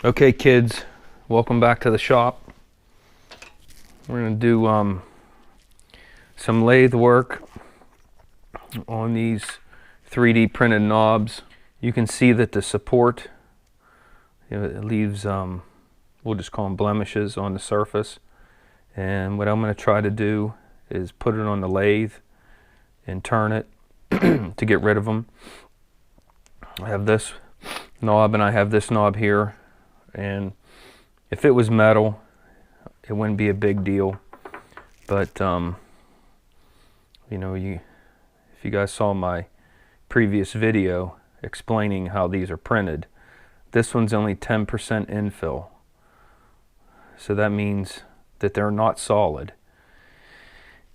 Okay kids, welcome back to the shop. We're going to do some lathe work on these 3D printed knobs. You can see that the support, it leaves, we'll just call them blemishes on the surface. And what I'm going to try to do is put it on the lathe and turn it to get rid of them. I have this knob and I have this knob here. And if it was metal, it wouldn't be a big deal. But you know, if you guys saw my previous video explaining how these are printed, this one's only 10% infill. So that means that they're not solid.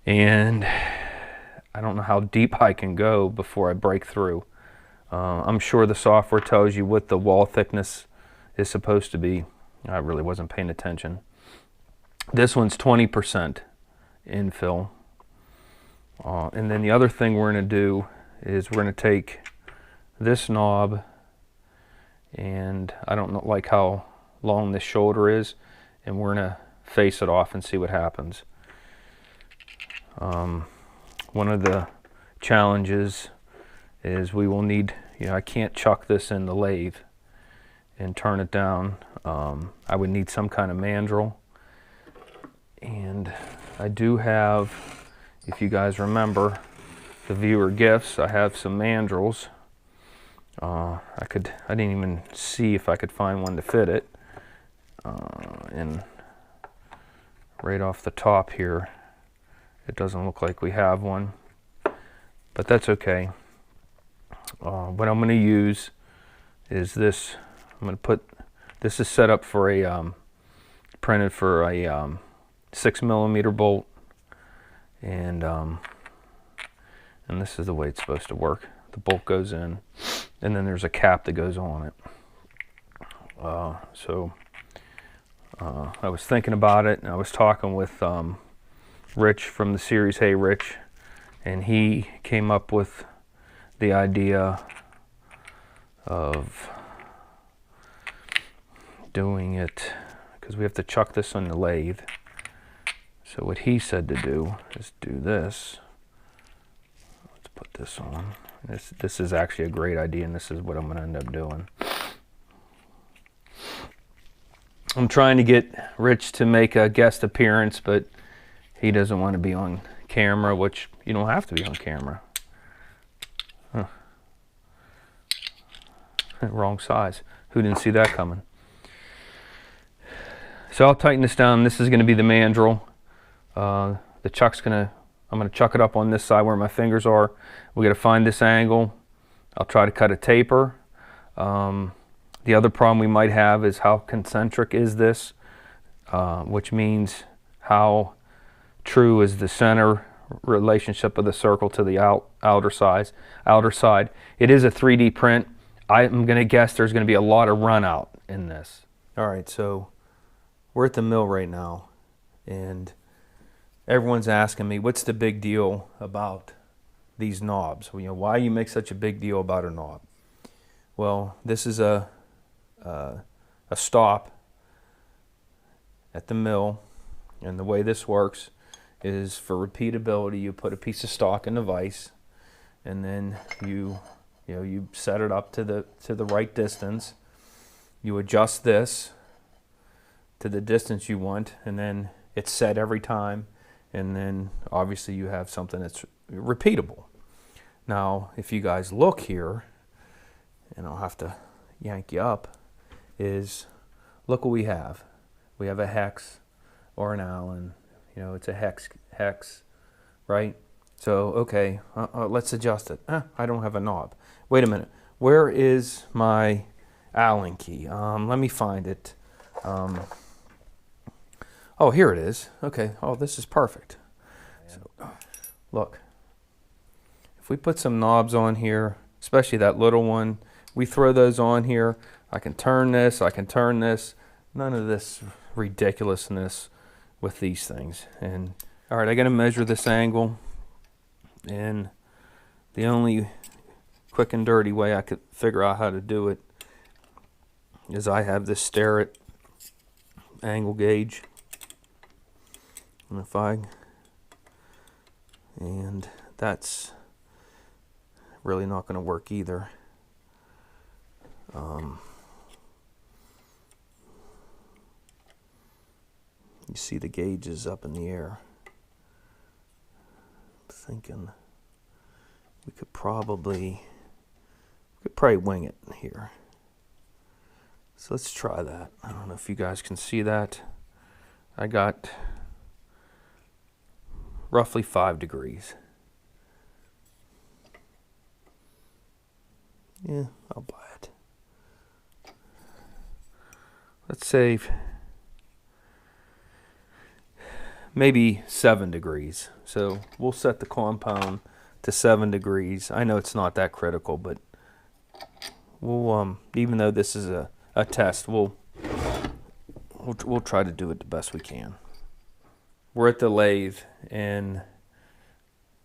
And I don't know how deep I can go before I break through. I'm sure the software tells you what the wall thickness is supposed to be. I really wasn't paying attention. This one's 20% infill. And then the other thing we're going to do is we're going to take this knob, and I don't know like how long this shoulder is, and we're going to face it off and see what happens. One of the challenges is we will need, I can't chuck this in the lathe and turn it down. I would need some kind of mandrel, and I do have, if you guys remember the viewer gifts, I have some mandrels. I didn't even see if I could find one to fit it, and right off the top here it doesn't look like we have one, but that's okay. What I'm going to use is this. I'm going to put, this is set up for a, printed for a 6mm bolt, and this is the way it's supposed to work. The bolt goes in, and then there's a cap that goes on it. I was thinking about it, and I was talking with Rich from the series Hey Rich, and he came up with the idea of doing it, because we have to chuck this on the lathe. So what he said to do is do this. Let's put this on. This is actually a great idea, and this is what I'm going to end up doing. I'm trying to get Rich to make a guest appearance, but he doesn't want to be on camera, which you don't have to be on camera. Huh. Wrong size. Who didn't see that coming? So I'll tighten this down. This is going to be the mandrel. I'm going to chuck it up on this side where my fingers are. We got to find this angle. I'll try to cut a taper. The other problem we might have is how concentric is this, which means how true is the center relationship of the circle to the outer side. It is a 3D print. I'm going to guess there's going to be a lot of run out in this. All right, so we're at the mill right now, and everyone's asking me, what's the big deal about these knobs? Well, why you make such a big deal about a knob? Well, this is a stop at the mill, and the way this works is for repeatability. You put a piece of stock in the vise, and then you set it up to the right distance. You adjust this to the distance you want, and then it's set every time, and then obviously you have something that's repeatable. Now if you guys look here, and I'll have to yank you up, is look what we have. We have a hex or an Allen, it's a hex, right? So okay, let's adjust it. I don't have a knob. Wait a minute, where is my Allen key? Let me find it. Oh, here it is. Okay. Oh, this is perfect. So, look, if we put some knobs on here, especially that little one, we throw those on here. I can turn this. I can turn this. None of this ridiculousness with these things. And all right, I got to measure this angle. And the only quick and dirty way I could figure out how to do it is I have this Starrett angle gauge. And that's really not going to work either. You see the gauge is up in the air. I'm thinking we could probably wing it here. So let's try that. I don't know if you guys can see that. I got roughly 5 degrees. Yeah, I'll buy it. Let's say maybe 7 degrees. So we'll set the compound to 7 degrees. I know it's not that critical, but we'll even though this is a test, we'll try to do it the best we can. We're at the lathe, and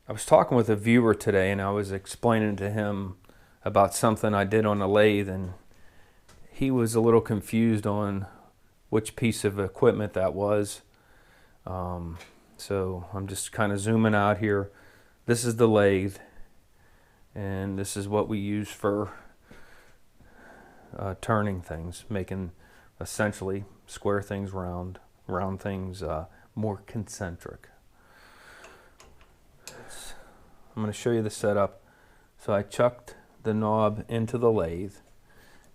I was talking with a viewer today, and I was explaining to him about something I did on the lathe, and he was a little confused on which piece of equipment that was. So I'm just kind of zooming out here. This is the lathe, and this is what we use for turning things, making essentially square things round things more concentric. I'm going to show you the setup. So I chucked the knob into the lathe,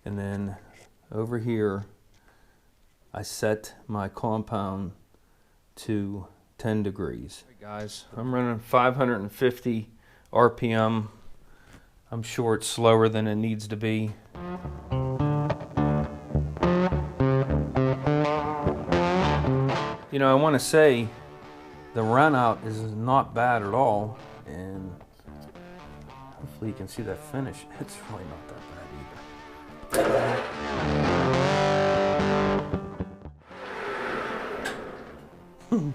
and then over here I set my compound to 10 degrees. Hey guys, I'm running 550 RPM. I'm sure it's slower than it needs to be. You know, I want to say the run out is not bad at all, and hopefully you can see that finish. It's really not that bad either.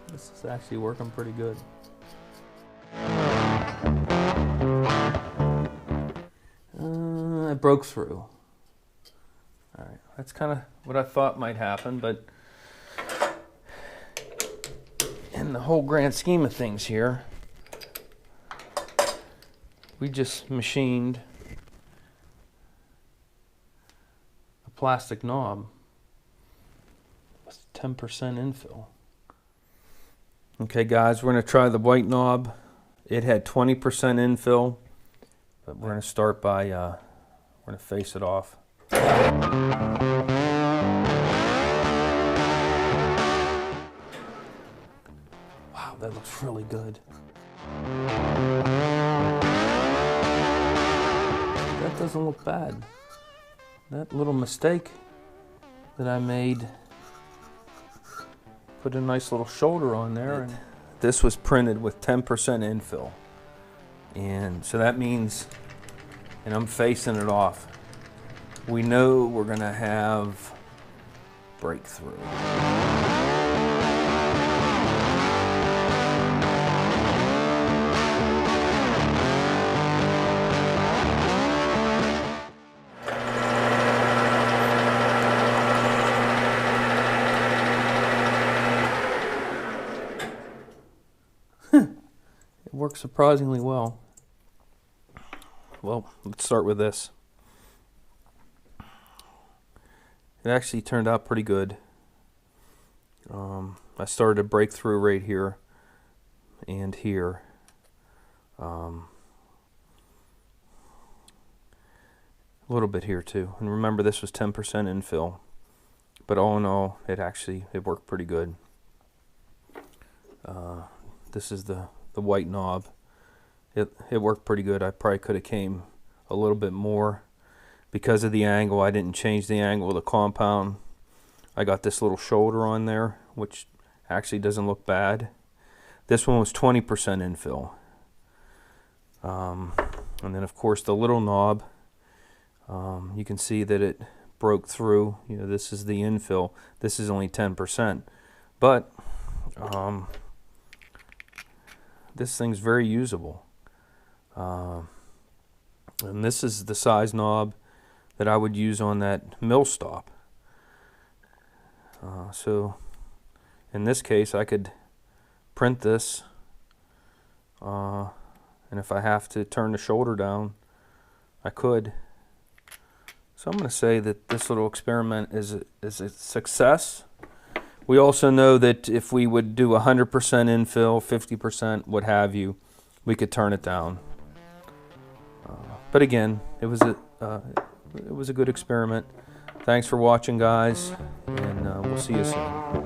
This is actually working pretty good. It broke through. All right, that's kind of what I thought might happen, but in the whole grand scheme of things here, we just machined a plastic knob with 10% infill. Okay guys, we're going to try the white knob. It had 20% infill, but we're going to start by, we're going to face it off. Wow, that looks really good. That doesn't look bad. That little mistake that I made put a nice little shoulder on there. And this was printed with 10% infill. And so that means, and I'm facing it off, we know we're going to have breakthrough. It works surprisingly well. Well, let's start with this. It actually turned out pretty good. I started a breakthrough right here and here. A little bit here too. And remember, this was 10% infill. But all in all, it worked pretty good. This is the white knob. It worked pretty good. I probably could have came a little bit more. Because of the angle, I didn't change the angle of the compound. I got this little shoulder on there, which actually doesn't look bad. This one was 20% infill. And then of course the little knob, you can see that it broke through. You know, this is the infill. This is only 10%. But this thing's very usable. And this is the size knob that I would use on that mill stop. So in this case, I could print this, and if I have to turn the shoulder down, I could. So I'm going to say that this little experiment is a success. We also know that if we would do 100% infill, 50%, what have you, we could turn it down. But again, it was a good experiment. Thanks for watching, guys, and we'll see you soon.